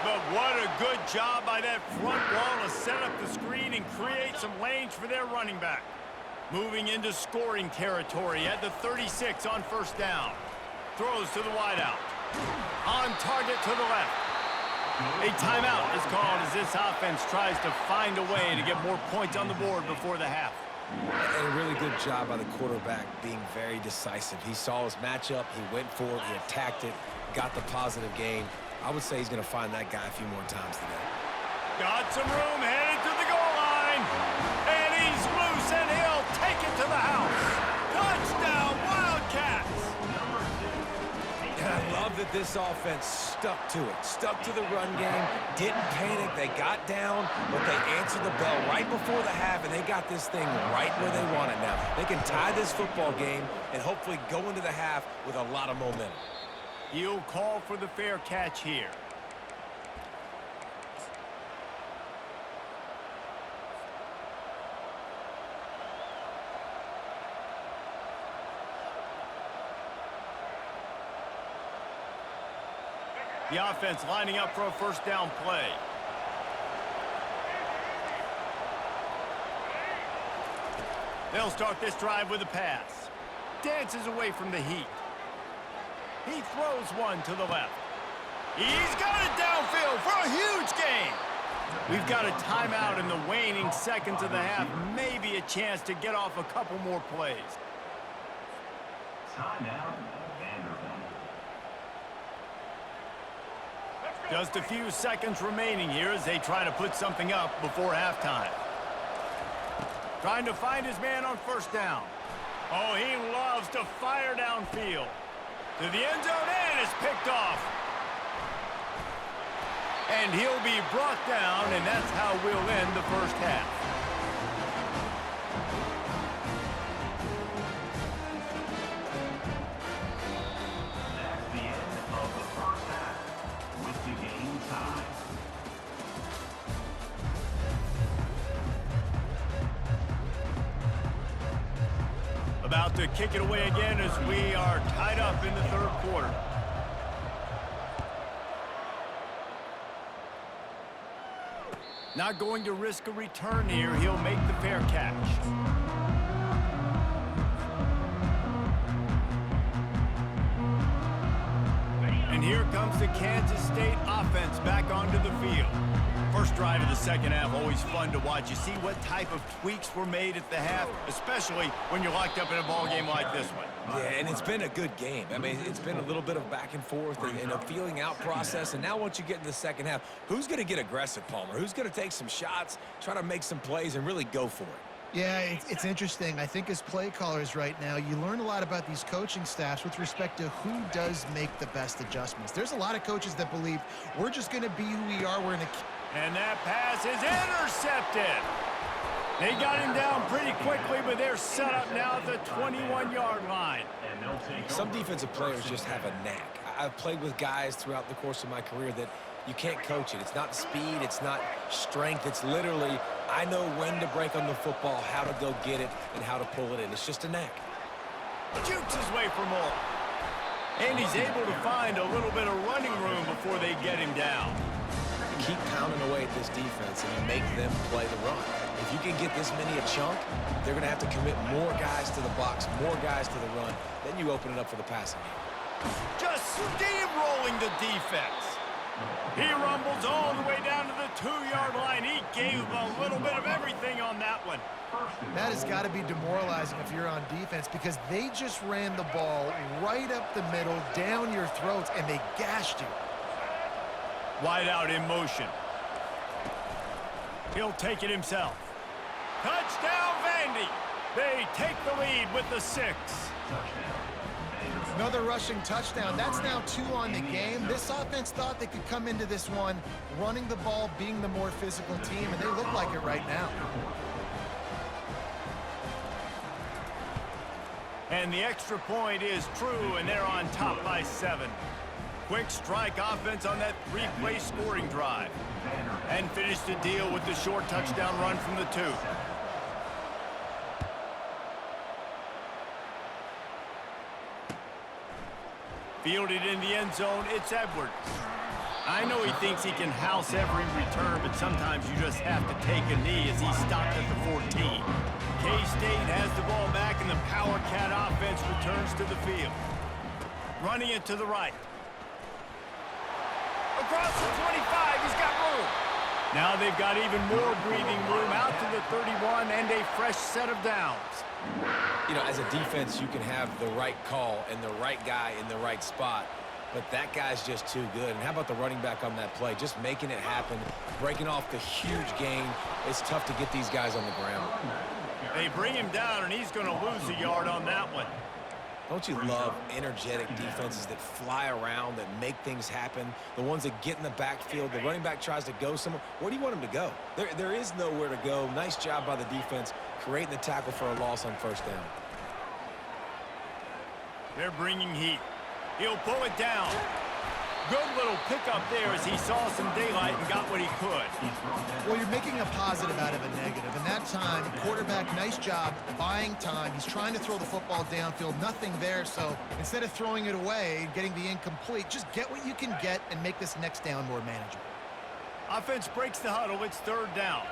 but what a good job by that front wall to set up the screen and create some lanes for their running back. Moving into scoring territory at the 36 on first down. Throws to the wideout. On target to the left. A timeout is called as this offense tries to find a way to get more points on the board before the half. And a really good job by the quarterback being very decisive. He saw his matchup, he went for it, he attacked it, got the positive gain. I would say he's going to find that guy a few more times today. Got some room, headed to the goal line. And he's loose, and he'll take it to the house. Touchdown, Wildcats! And I love that this offense stuck to it, stuck to the run game, didn't panic. They got down, but they answered the bell right before the half, and they got this thing right where they want it now. They can tie this football game and hopefully go into the half with a lot of momentum. He'll call for the fair catch here. The offense lining up for a first down play. They'll start this drive with a pass. Dances away from the heat. He throws one to the left. He's got it downfield for a huge gain. We've got a timeout in the waning seconds of the half. Maybe a chance to get off a couple more plays. Timeout. Just a few seconds remaining here as they try to put something up before halftime. Trying to find his man on first down. Oh, he loves to fire downfield. To the end zone, and is picked off. And he'll be brought down, and that's how we'll end the first half. That's the end of the first half with the game tied. About to kick it away again as we are tied up in the third quarter. Not going to risk a return here. He'll make the fair catch. And here comes the Kansas State offense back onto the field. First drive of the second half, always fun to watch. You see what type of tweaks were made at the half, especially when you're locked up in a ball game like this one. Yeah, and it's been a good game. I mean, it's been a little bit of back and forth and a feeling out process. And now once you get into the second half, who's going to get aggressive, Palmer? Who's going to take some shots, try to make some plays, and really go for it? Yeah, it's interesting. I think as play callers right now, you learn a lot about these coaching staffs with respect to who does make the best adjustments. There's a lot of coaches that believe we're just going to be who we are. We're going to... And that pass is intercepted. They got him down pretty quickly, but they're set up now at the 21-yard line. Some defensive players just have a knack. I've played with guys throughout the course of my career that you can't coach it. It's not speed, it's not strength. It's literally, I know when to break on the football, how to go get it, and how to pull it in. It's just a knack. Jukes his way for more. And he's able to find a little bit of running room before they get him down. Keep pounding away at this defense and make them play the run. If you can get this many a chunk, they're going to have to commit more guys to the box, more guys to the run. Then you open it up for the passing game. Just steamrolling the defense. He rumbles all the way down to the 2-yard line. He gave a little bit of everything on that one. That has got to be demoralizing if you're on defense because they just ran the ball right up the middle, down your throats, and they gashed you. Wide out in motion. He'll take it himself. Touchdown, Vandy. They take the lead with the 6. Another rushing touchdown. That's now 2 on the game. This offense thought they could come into this one running the ball, being the more physical team, and they look like it right now. And the extra point is true, and they're on top by 7. Quick strike offense on that 3-play scoring drive. And finished the deal with the short touchdown run from the 2. Fielded in the end zone, it's Edwards. I know he thinks he can house every return, but sometimes you just have to take a knee as he stopped at the 14. K-State has the ball back, and the Power Cat offense returns to the field. Running it to the right. Across the 25, he's got room. Now they've got even more breathing room out to the 31 and a fresh set of downs. You know, as a defense, you can have the right call and the right guy in the right spot, but that guy's just too good. And how about the running back on that play? Just making it happen, breaking off the huge gain. It's tough to get these guys on the ground. They bring him down, and he's going to lose a yard on that one. Don't you love energetic defenses that fly around, that make things happen? The ones that get in the backfield, the running back tries to go somewhere. Where do you want him to go? There is nowhere to go. Nice job by the defense, creating the tackle for a loss on first down. They're bringing heat. He'll pull it down. Good little pickup there as he saw some daylight and got what he could. Well, you're making a positive out of a negative. And that time, quarterback, nice job buying time. He's trying to throw the football downfield. Nothing there. So instead of throwing it away, getting the incomplete, just get what you can get and make this next down more manageable. Offense breaks the huddle. It's third down.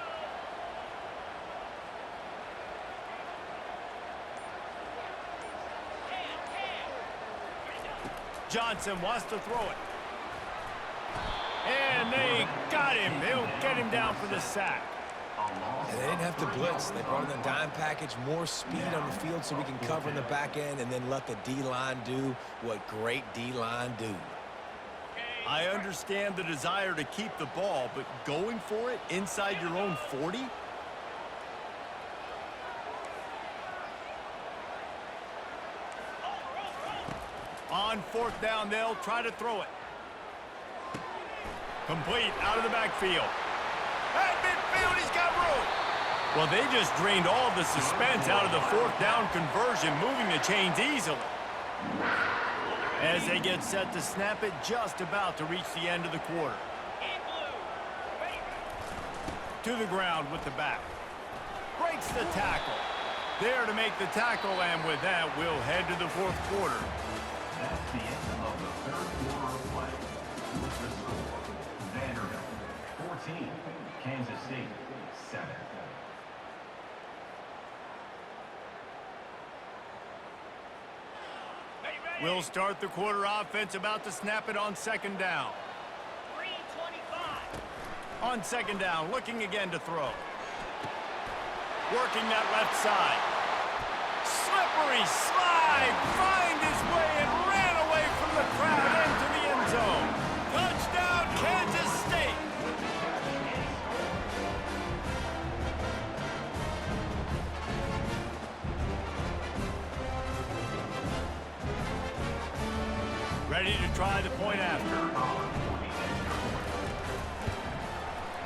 Johnson wants to throw it. And they got him. They'll get him down for the sack. And they didn't have to blitz. They brought in the dime package, more speed on the field so we can cover in the back end and then let the D-line do what great D-line do. I understand the desire to keep the ball, but going for it inside your own 40? On fourth down, they'll try to throw it. Complete out of the backfield. At midfield, he's got room. Well, they just drained all the suspense out of the fourth down conversion, moving the chains easily. As they get set to snap it, just about to reach the end of the quarter. To the ground with the back. Breaks the tackle. There to make the tackle, and with that, we'll head to the fourth quarter. That's the end of the third quarter of play. With the score, Vanderbilt 14, Kansas State 7. We'll start the quarter offense, about to snap it on second down. 3:25. On second down, looking again to throw. Working that left side. Slippery slide, find his way and ran away from the crowd into the end zone. Touchdown, Kansas State. Ready to try the point after.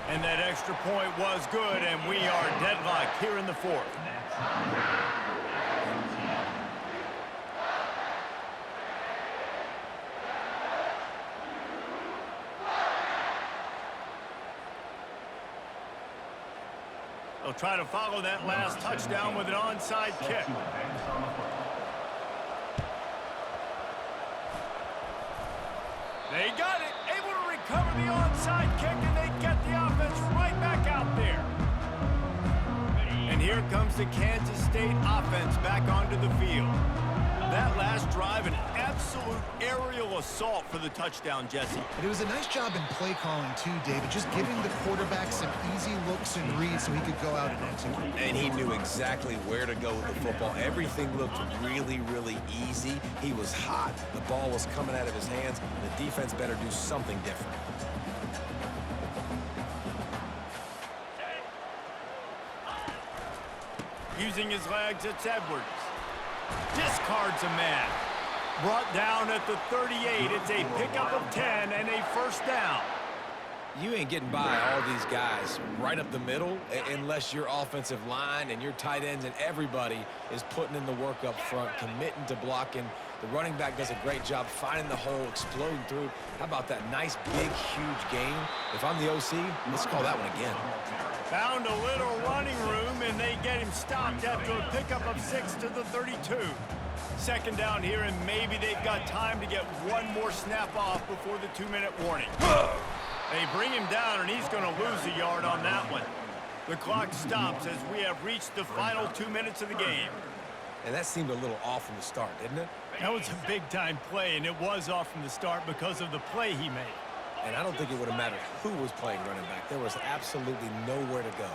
And that extra point was good, and we are deadlocked here in the fourth. They'll try to follow that last touchdown with an onside kick. They got it, able to recover the onside kick, and they get the offense right back out there. And here comes the Kansas State offense back onto the field. That last drive, an absolute aerial assault for the touchdown, Jesse. But it was a nice job in play calling too, David, just giving the quarterback some easy looks and reads so he could go out and execute. And he knew exactly where to go with the football. Everything looked really, really easy. He was hot. The ball was coming out of his hands. The defense better do something different. Using his legs, it's Edwards. Discards a man. Brought down at the 38. It's a pickup of 10 and a first down. You ain't getting by all these guys right up the middle unless your offensive line and your tight ends and everybody is putting in the work up front, committing to blocking. The running back does a great job finding the hole, exploding through. How about that nice, big, huge gain? If I'm the OC, let's call that one again. Found a little running room, and they get him stopped after a pickup of 6 to the 32. Second down here, and maybe they've got time to get one more snap off before the 2-minute warning. They bring him down, and he's going to lose a yard on that one. The clock stops as we have reached the final 2 minutes of the game. And that seemed a little off from the start, didn't it? That was a big-time play, and it was off from the start because of the play he made. And I don't think it would have mattered who was playing running back. There was absolutely nowhere to go.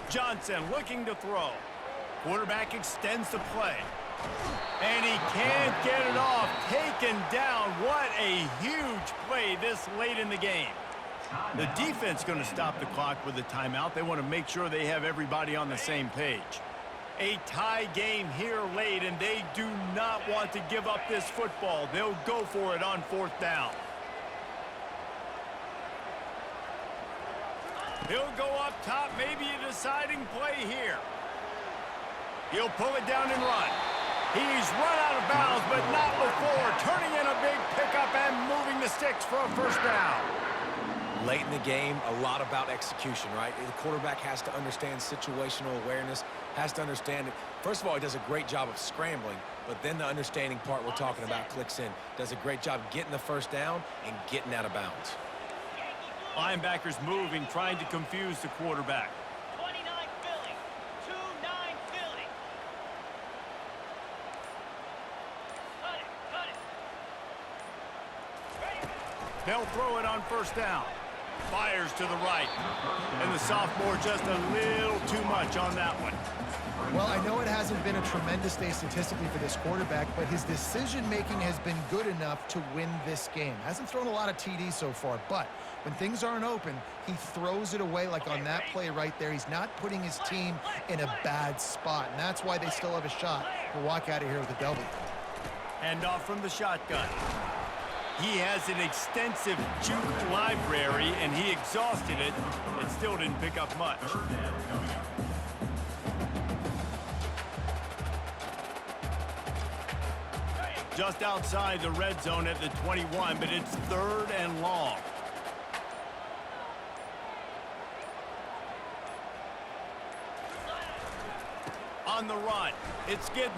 Johnson looking to throw. Quarterback extends the play. And he can't get it off. Taken down. What a huge play this late in the game. The defense going to stop the clock with a timeout. They want to make sure they have everybody on the same page. A tie game here late, and they do not want to give up this football. They'll go for it on 4th down. He'll go up top, maybe a deciding play here. He'll pull it down and run. He's run out of bounds, but not before. Turning in a big pickup and moving the sticks for a 1st down. Late in the game, a lot about execution, right? The quarterback has to understand situational awareness, has to understand it. First of all, he does a great job of scrambling, but then the understanding part we're talking about clicks in. Does a great job getting the 1st down and getting out of bounds. Linebackers moving, trying to confuse the quarterback. 29 Philly. 2-9 Philly. Cut it. They'll throw it on 1st down. Fires to the right. And the sophomore just a little too much on that one. Well, I know it hasn't been a tremendous day statistically for this quarterback, but his decision-making has been good enough to win this game. Hasn't thrown a lot of TDs so far, but when things aren't open, he throws it away like on that play right there. He's not putting his team in a bad spot, and that's why they still have a shot to walk out of here with a W. Hand off from the shotgun. He has an extensive juke library, and he exhausted it and still didn't pick up much. Just outside the red zone at the 21, but it's 3rd and long. On the run, it's Giddens.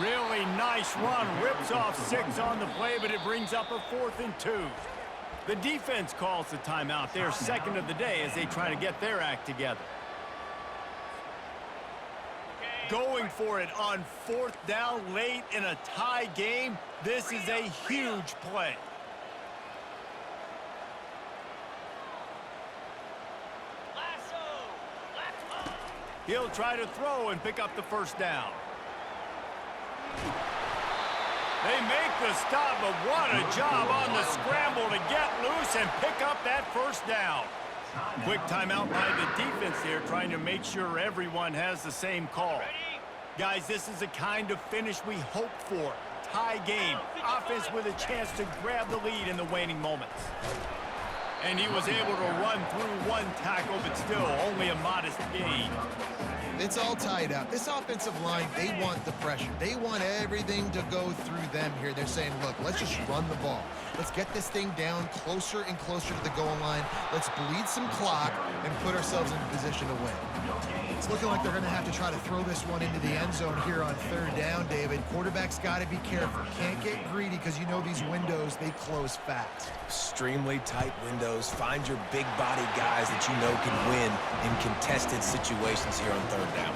Really nice run, rips off 6 on the play, but it brings up a 4th and 2. The defense calls the timeout. They're 2nd of the day as they try to get their act together. Going for it on 4th down late in a tie game. This is a huge play. He'll try to throw and pick up the 1st down. They make the stop, but what a job on the scramble to get loose and pick up that 1st down. Quick timeout by the defense there, trying to make sure everyone has the same call. Guys, this is the kind of finish we hoped for. Tie game. Offense with a chance to grab the lead in the waning moments. And he was able to run through 1 tackle, but still only a modest gain. It's all tied up. This offensive line, they want the pressure. They want everything to go through them here. They're saying, look, let's just run the ball. Let's get this thing down closer and closer to the goal line. Let's bleed some clock and put ourselves in a position to win. It's looking like they're going to have to try to throw this one into the end zone here on 3rd down, David. Quarterback's got to be careful. Can't get greedy because you know these windows, they close fast. Extremely tight windows. Find your big body guys that you know can win in contested situations here on 3rd down.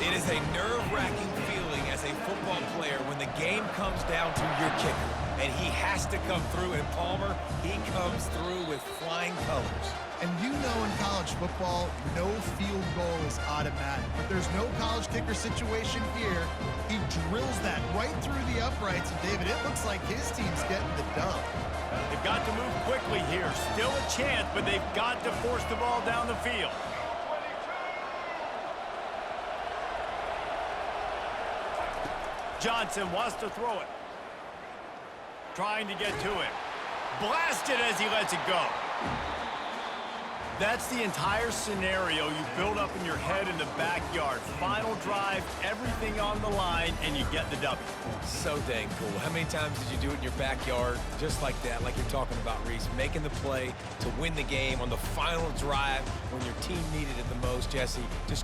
It is a nerve-wracking feeling as a football player when the game comes down to your kicker, and he has to come through. And Palmer, he comes through with flying colors. And you know in college football, no field goal is automatic. But there's no college kicker situation here. He drills that right through the uprights. And, David, it looks like his team's getting the dub. They've got to move quickly here. Still a chance, but they've got to force the ball down the field. Johnson wants to throw it. Trying to get to it. Blasted as he lets it go. That's the entire scenario you build up in your head in the backyard. Final drive, everything on the line, and you get the W. So dang cool. How many times did you do it in your backyard just like that, like you're talking about, Reese? Making the play to win the game on the final drive when your team needed it the most, Jesse. Just